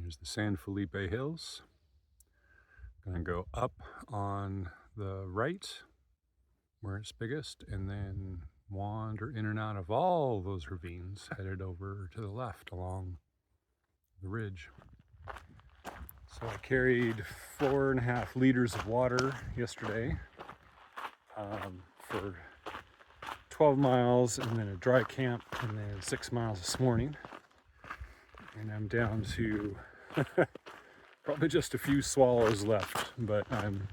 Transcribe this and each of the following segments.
There's the San Felipe Hills. Gonna go up on the right where it's biggest and then wander in and out of all those ravines, headed over to the left along the ridge. So I carried 4.5 liters of water yesterday for 12 miles and then a dry camp and then 6 miles this morning. And I'm down to probably just a few swallows left, but I'm,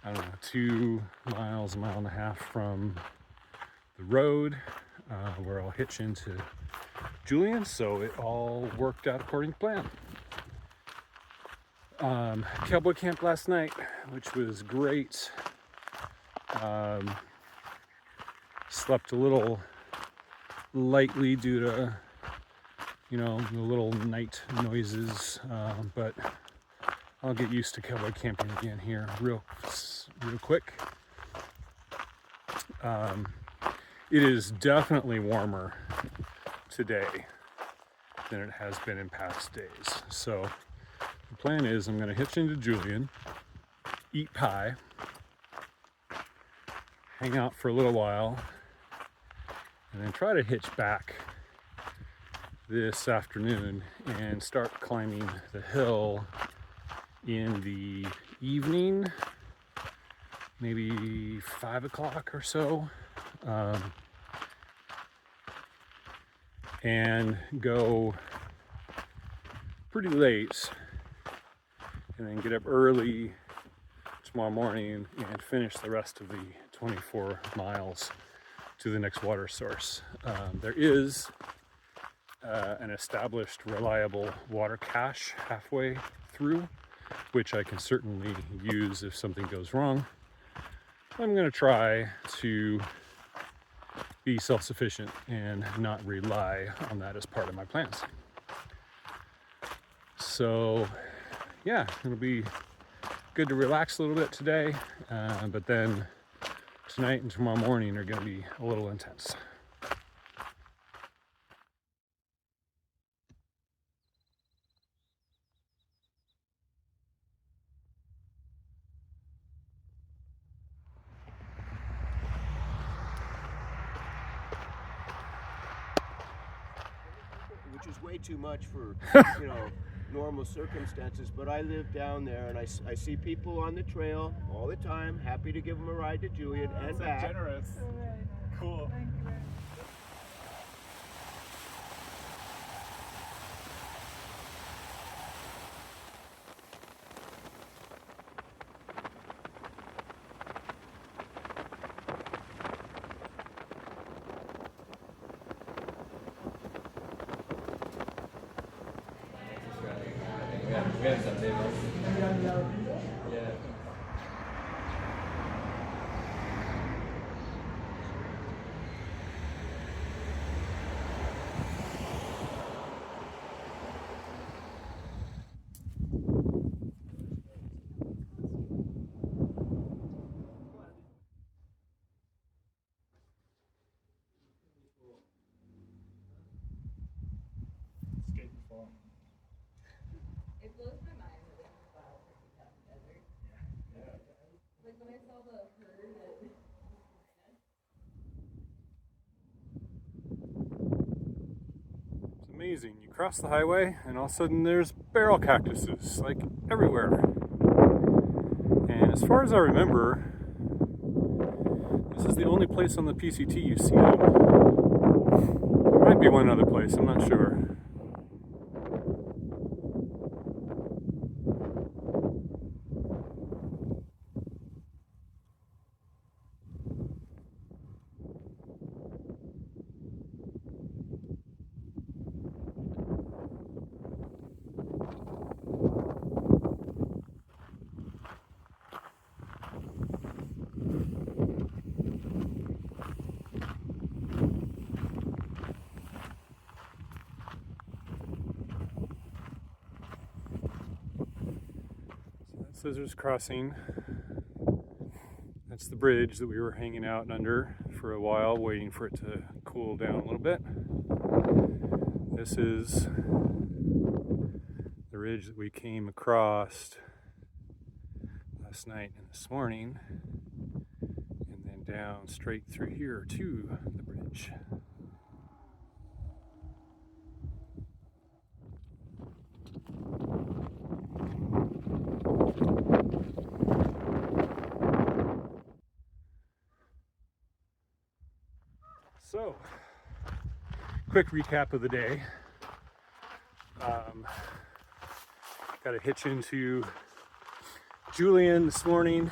I don't know, 2 miles, 1.5 miles from the road where I'll hitch into Julian, so it all worked out according to plan. Cowboy camp last night, which was great. Slept a little lightly due to, you know, the little night noises, but I'll get used to cowboy camping again here real quick. It is definitely warmer today than it has been in past days. So the plan is I'm going to hitch into Julian, eat pie, hang out for a little while, and then try to hitch back this afternoon and start climbing the hill in the evening, maybe 5 o'clock or so, and go pretty late and then get up early tomorrow morning and finish the rest of the 24 miles to the next water source. There is an established reliable water cache halfway through, which I can certainly use if something goes wrong. I'm going to try to be self-sufficient and not rely on that as part of my plans. So yeah, it'll be good to relax a little bit today, but then tonight and tomorrow morning are going to be a little intense. Which is way too much for, you know, normal circumstances, but I live down there and I see people on the trail all the time, happy to give them a ride to Julian and back. Generous. Cool. Thank you very much. We have some tables. Yeah. Skate and fall. It blows my mind that they can file for Utah desert. Yeah. Like when I saw the herd that It's amazing. You cross the highway and all of a sudden there's barrel cactuses like everywhere. And as far as I remember, this is the only place on the PCT you see them. There might be one other place, I'm not sure. Scissors Crossing. That's the bridge that we were hanging out under for a while, waiting for it to cool down a little bit. This is bridge that we came across last night and this morning, and then down straight through here to the bridge. So, quick recap of the day. Got a hitch into Julian this morning.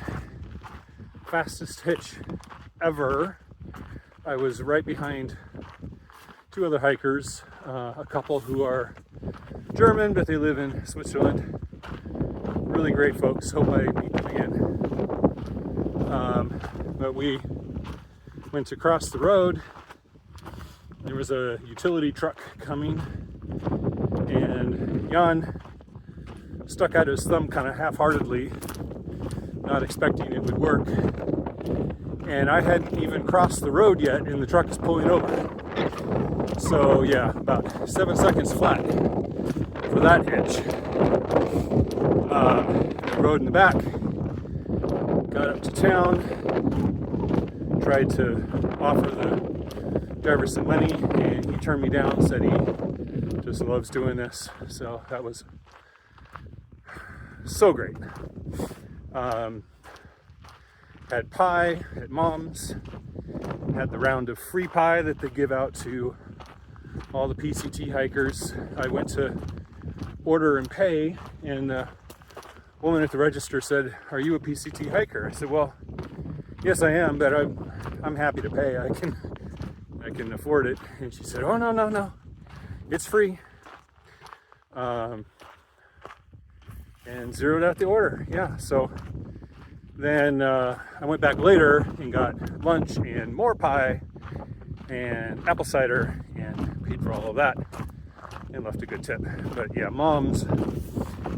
Fastest hitch ever. I was right behind two other hikers, a couple who are German, but they live in Switzerland. Really great folks. Hope I meet them again. But we went to cross the road. There was a utility truck coming, and Jan stuck out his thumb kind of half-heartedly, not expecting it would work. And I hadn't even crossed the road yet, and the truck is pulling over. So yeah, about 7 seconds flat for that hitch. I rode in the back, got up to town, tried to offer the driver some money, and he turned me down, said he just loves doing this. So that was so great. Had pie at Mom's, had the round of free pie that they give out to all the PCT hikers. I went to order and pay, and the woman at the register said, "Are you a PCT hiker?" I said, "Well, yes I am, but I'm happy to pay. I can afford it." And she said, "Oh, no, it's free." And zeroed out the order. Yeah, so then I went back later and got lunch and more pie and apple cider and paid for all of that and left a good tip. But yeah, Mom's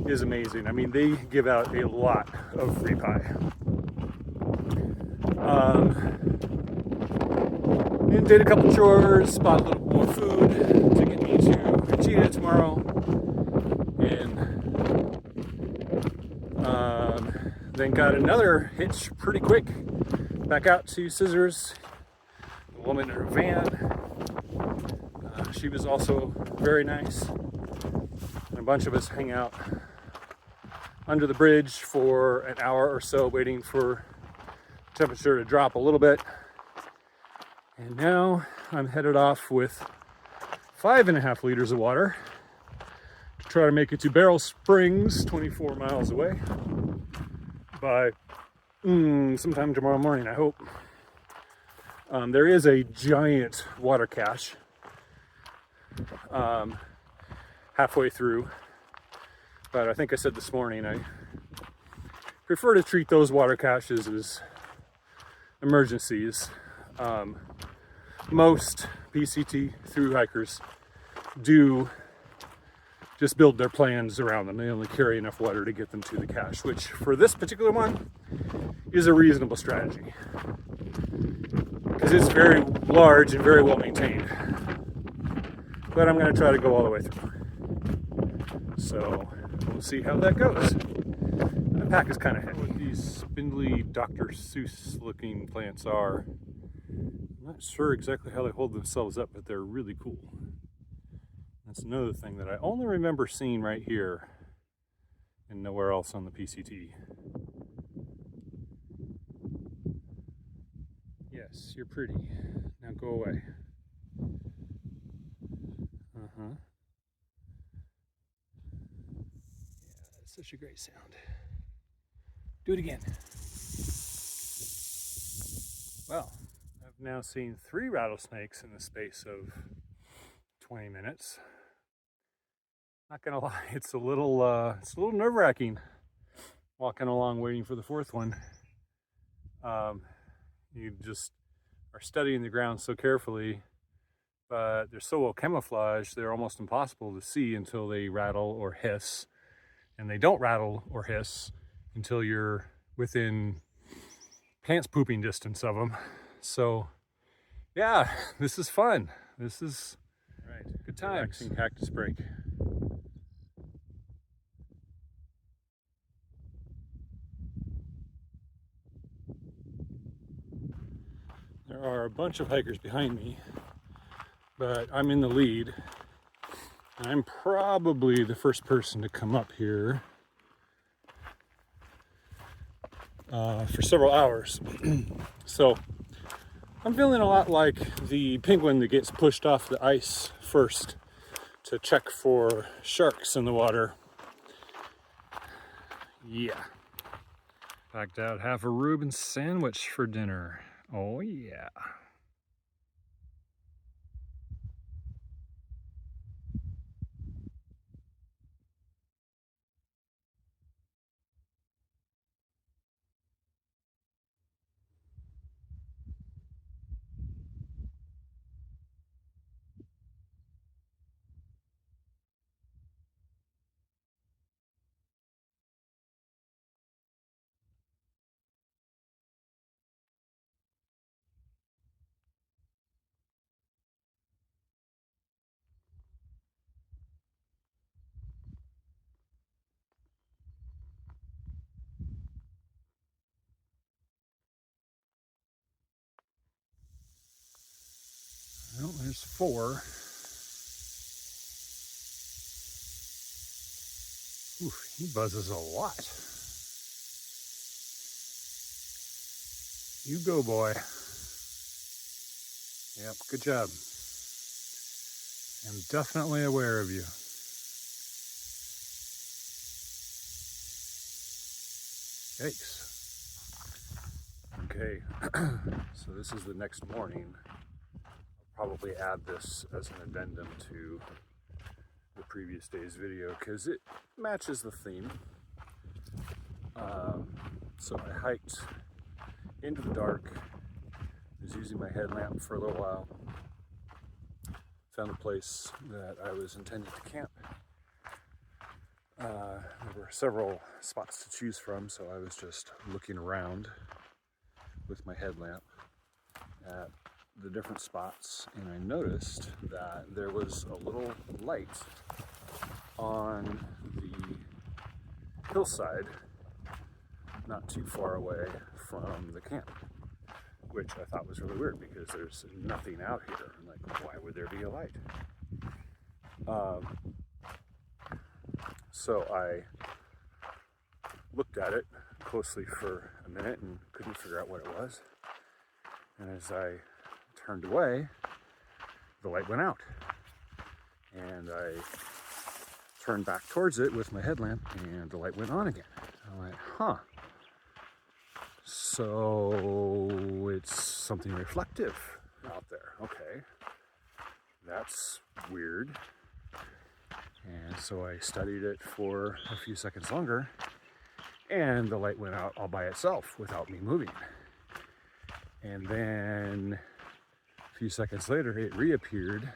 is amazing. I mean, they give out a lot of free pie. And did a couple chores, bought a little more food to get me to Regina tomorrow, and then got another hitch pretty quick back out to Scissors. A woman in her van. She was also very nice. And a bunch of us hang out under the bridge for an hour or so, waiting for temperature to drop a little bit. And now I'm headed off with 5.5 liters of water to try to make it to Barrel Springs, 24 miles away, by sometime tomorrow morning, I hope. There is a giant water cache halfway through, but I think I said this morning I prefer to treat those water caches as emergencies. Most PCT through hikers do just build their plans around them. They only carry enough water to get them to the cache, which for this particular one is a reasonable strategy because it's very large and very well maintained. But I'm going to try to go all the way through. So we'll see how that goes. The pack is kind of heavy. What these spindly Dr. Seuss looking plants are, I'm not sure exactly how they hold themselves up, but they're really cool. That's another thing that I only remember seeing right here and nowhere else on the PCT. Yes, you're pretty. Now go away. Yeah, that's such a great sound. Do it again. Well, I've now seen 3 rattlesnakes in the space of 20 minutes. Not gonna lie, it's a little nerve-wracking walking along waiting for the 4th one. You just are studying the ground so carefully, but they're so well camouflaged, they're almost impossible to see until they rattle or hiss. And they don't rattle or hiss until you're within pants pooping distance of them. So yeah, this is fun. This is good times. Relaxing cactus break. There are a bunch of hikers behind me, but I'm in the lead. I'm probably the first person to come up here for several hours. So I'm feeling a lot like the penguin that gets pushed off the ice first to check for sharks in the water. Yeah. Packed out half a Reuben sandwich for dinner. Oh yeah. Well, there's 4. Oof, he buzzes a lot. You go, boy. Yep, good job. I'm definitely aware of you. Yikes. Okay, so this is the next morning. I'll probably add this as an addendum to the previous day's video because it matches the theme. So I hiked into the dark, was using my headlamp for a little while, found a place that I was intended to camp. There were several spots to choose from, so I was just looking around with my headlamp at the different spots, and I noticed that there was a little light on the hillside not too far away from the camp, which I thought was really weird because there's nothing out here. I'm like, why would there be a light? So I looked at it closely for a minute and couldn't figure out what it was. And as I turned away, the light went out. And I turned back towards it with my headlamp and the light went on again. I went, huh. So it's something reflective out there. Okay, that's weird. And so I studied it for a few seconds longer, and the light went out all by itself without me moving. And then a few seconds later, it reappeared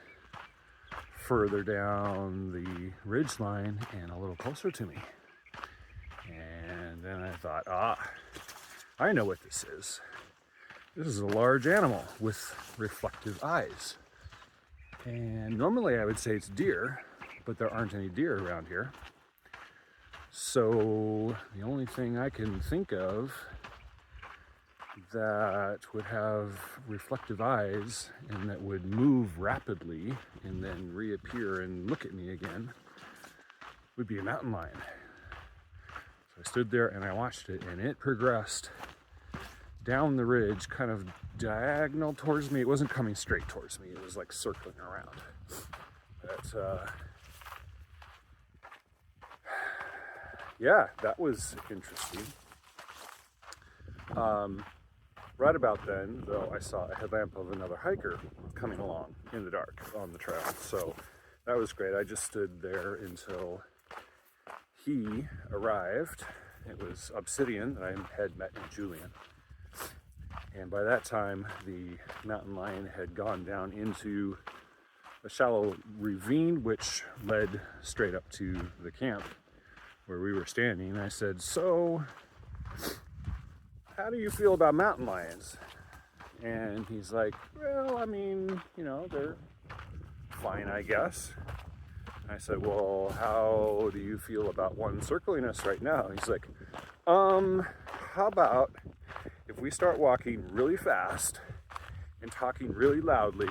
further down the ridge line and a little closer to me. And then I thought, I know what this is. This is a large animal with reflective eyes. And normally I would say it's deer, but there aren't any deer around here. So the only thing I can think of that would have reflective eyes and that would move rapidly and then reappear and look at me again would be a mountain lion. So I stood there and I watched it, and it progressed down the ridge, kind of diagonal towards me. It wasn't coming straight towards me, it was like circling around. But yeah, that was interesting. Right about then, though, I saw a headlamp of another hiker coming along in the dark on the trail. So that was great. I just stood there until he arrived. It was Obsidian that I had met in Julian. And by that time, the mountain lion had gone down into a shallow ravine, which led straight up to the camp where we were standing. I said, so how do you feel about mountain lions? And he's like, well, I mean, you know, they're fine, I guess. I said, well, how do you feel about one circling us right now? He's like, how about if we start walking really fast and talking really loudly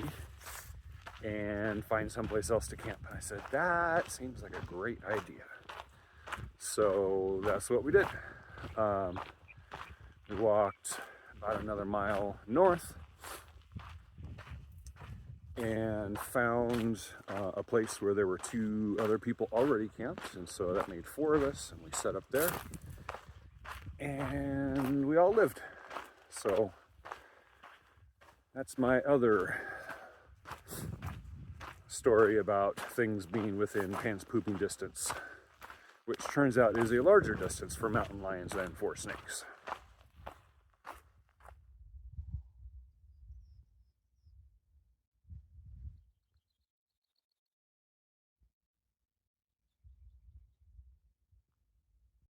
and find someplace else to camp. And I said, that seems like a great idea. So that's what we did. We walked about another mile north and found a place where there were 2 other people already camped, and so that made 4 of us, and we set up there and we all lived. So that's my other story about things being within pants pooping distance, which turns out is a larger distance for mountain lions than for snakes.